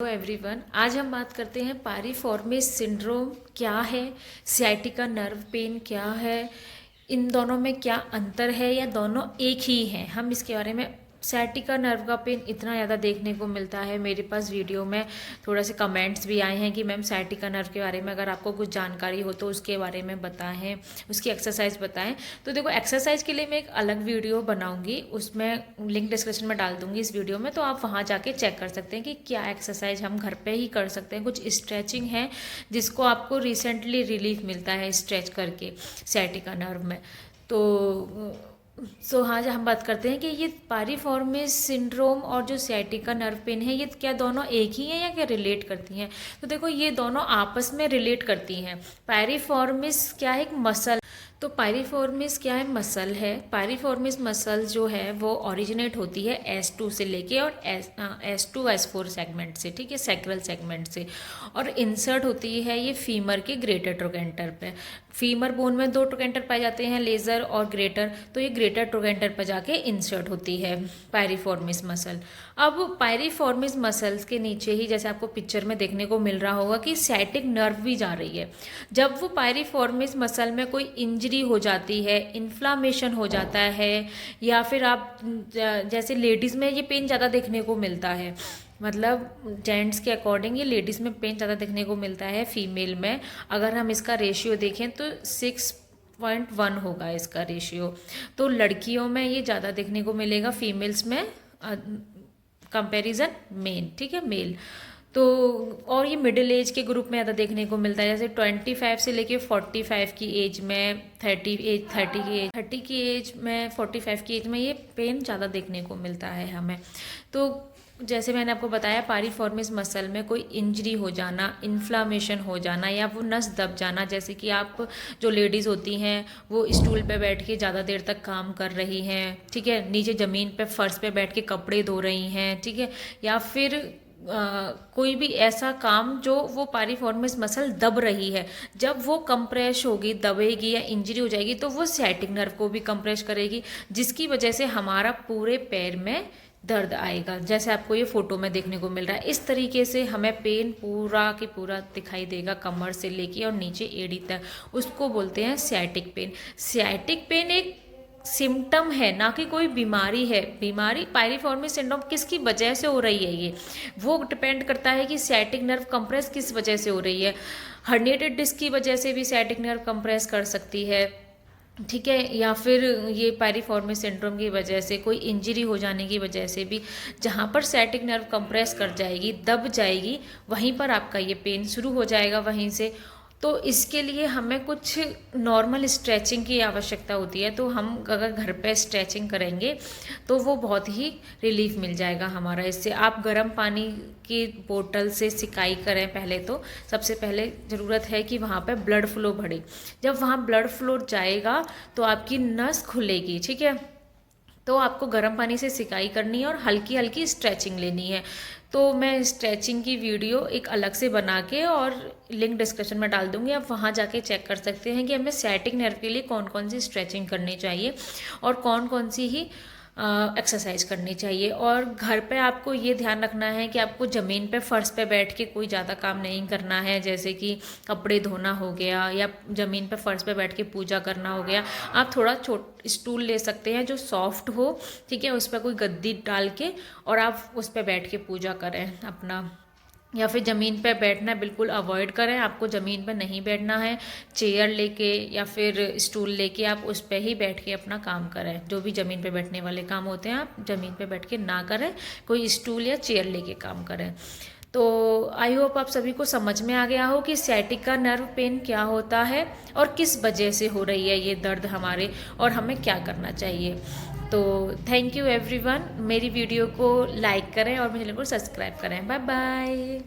Hello everyone, आज हम बात करते हैं पायरिफॉर्मिस सिंड्रोम क्या है, सियाटिका नर्व पेन क्या है, इन दोनों में क्या अंतर है या दोनों एक ही हैं। हम इसके बारे में सियाटिका नर्व का पेन इतना ज़्यादा देखने को मिलता है। मेरे पास वीडियो में थोड़ा से कमेंट्स भी आए हैं कि मैम सियाटिका नर्व के बारे में अगर आपको कुछ जानकारी हो तो उसके बारे में बताएं, उसकी एक्सरसाइज बताएं। तो देखो, एक्सरसाइज के लिए मैं एक अलग वीडियो बनाऊंगी, उसमें लिंक डिस्क्रिप्शन में डाल दूंगी इस वीडियो में, तो आप वहाँ जाके चेक कर सकते हैं कि क्या एक्सरसाइज हम घर पे ही कर सकते हैं। कुछ स्ट्रेचिंग है जिसको आपको रिसेंटली रिलीफ मिलता है स्ट्रेच करके सियाटिका नर्व में। तो हाँ, हम बात करते हैं कि ये पायरिफॉर्मिस सिंड्रोम और जो सियाटिका नर्व पेन है, ये क्या दोनों एक ही हैं या क्या रिलेट करती हैं। तो देखो, ये दोनों आपस में रिलेट करती हैं। पायरिफॉर्मिस क्या है? एक मसल। तो पायरिफॉर्मिस क्या है? मसल है। पायरिफॉर्मिस मसल जो है वो ओरिजिनेट होती है S2 से लेके और S2 S4 सेगमेंट से, ठीक है, सैक्रल सेगमेंट से, और इंसर्ट होती है ये फीमर के ग्रेटर ट्रोगेंटर पे। फीमर बोन में दो ट्रोगेंटर पाए जाते हैं, लेजर और ग्रेटर, तो ये ग्रेटर ट्रोगेंटर पर जाके इंसर्ट होती है पायरिफॉर्मिस मसल। अब पायरिफॉर्मिस मसल्स के नीचे ही, जैसे आपको पिक्चर में देखने को मिल रहा होगा, कि साइटिक नर्व भी जा रही है। जब वो पायरिफॉर्मिस मसल में कोई इंजरी हो जाती है, इन्फ्लामेशन हो जाता है, या फिर आप जैसे लेडीज़ में ये पेन ज़्यादा देखने को मिलता है, मतलब जेंट्स के अकॉर्डिंग ये लेडीज़ में पेन ज़्यादा देखने को मिलता है। फीमेल में अगर हम इसका रेशियो देखें तो 6.1 होगा इसका रेशियो। तो लड़कियों में ये ज़्यादा देखने को मिलेगा, फीमेल्स में कंपैरिजन मेन, ठीक है, मेल। तो और ये मिडिल एज के ग्रुप में ज़्यादा देखने को मिलता है, जैसे 25 से लेके 45 की एज में, 30 की एज में, 45 की एज में ये पेन ज़्यादा देखने को मिलता है हमें। तो जैसे मैंने आपको बताया, पायरिफॉर्मिस मसल में कोई इंजरी हो जाना, इन्फ्लामेशन हो जाना, या वो नस दब जाना, जैसे कि आप जो लेडीज़ होती हैं वो स्टूल पे बैठ के ज़्यादा देर तक काम कर रही हैं, ठीक है, नीचे ज़मीन पे फर्श पे बैठ के कपड़े धो रही हैं, ठीक है, या फिर कोई भी ऐसा काम जो वो पायरिफॉर्मिस मसल दब रही है, जब वो कंप्रेस होगी, दबेगी या इंजरी हो जाएगी, तो वो सियाटिक नर्व को भी कंप्रेस करेगी, जिसकी वजह से हमारा पूरे पैर में दर्द आएगा, जैसे आपको ये फोटो में देखने को मिल रहा है। इस तरीके से हमें पेन पूरा की पूरा दिखाई देगा, कमर से लेके और नीचे एड़ी तक, उसको बोलते हैं सियाटिक पेन। सियाटिक पेन एक सिम्टम है, ना कि कोई बीमारी है। बीमारी पायरिफॉर्मिस सिंड्रोम किसकी वजह से हो रही है, ये वो डिपेंड करता है कि सियाटिक नर्व कंप्रेस किस वजह से हो रही है। हर्निएटेड डिस्क की वजह से भी सियाटिक नर्व कंप्रेस कर सकती है, ठीक है, या फिर ये पायरिफॉर्मिस सिंड्रोम की वजह से कोई इंजरी हो जाने की वजह से भी, जहाँ पर सियाटिक नर्व कंप्रेस कर जाएगी, दब जाएगी, वहीं पर आपका ये पेन शुरू हो जाएगा वहीं से। तो इसके लिए हमें कुछ नॉर्मल स्ट्रेचिंग की आवश्यकता होती है। तो हम अगर घर पे स्ट्रेचिंग करेंगे तो वो बहुत ही रिलीफ मिल जाएगा हमारा इससे। आप गर्म पानी की बोतल से सिकाई करें। पहले तो सबसे पहले ज़रूरत है कि वहाँ पे ब्लड फ्लो बढ़े। जब वहाँ ब्लड फ्लो जाएगा तो आपकी नस खुलेगी, ठीक है। तो आपको गर्म पानी से सिकाई करनी है और हल्की हल्की स्ट्रेचिंग लेनी है। तो मैं स्ट्रेचिंग की वीडियो एक अलग से बना के और लिंक डिस्क्रिप्शन में डाल दूंगी, आप वहाँ जाके चेक कर सकते हैं कि हमें सियाटिक नर्व के लिए कौन कौन सी स्ट्रेचिंग करनी चाहिए और कौन कौन सी ही एक्सरसाइज करनी चाहिए। और घर पे आपको ये ध्यान रखना है कि आपको ज़मीन पे फर्श पे बैठ के कोई ज़्यादा काम नहीं करना है, जैसे कि कपड़े धोना हो गया या ज़मीन पे फर्श पे बैठ के पूजा करना हो गया। आप थोड़ा स्टूल ले सकते हैं जो सॉफ्ट हो, ठीक है, उस पर कोई गद्दी डाल के और आप उस पर बैठ के पूजा करें अपना। या फिर ज़मीन पे बैठना बिल्कुल अवॉइड करें, आपको ज़मीन पे नहीं बैठना है। चेयर लेके या फिर स्टूल लेके आप उस पे ही बैठ के अपना काम करें। जो भी ज़मीन पे बैठने वाले काम होते हैं आप ज़मीन पे बैठ के ना करें, कोई स्टूल या चेयर लेके काम करें। तो आई होप आप सभी को समझ में आ गया हो कि सियाटिका नर्व पेन क्या होता है और किस वजह से हो रही है ये दर्द हमारे, और हमें क्या करना चाहिए। तो थैंक यू एवरीवन, मेरी वीडियो को लाइक करें और मेरे चैनल को सब्सक्राइब करें। Bye bye.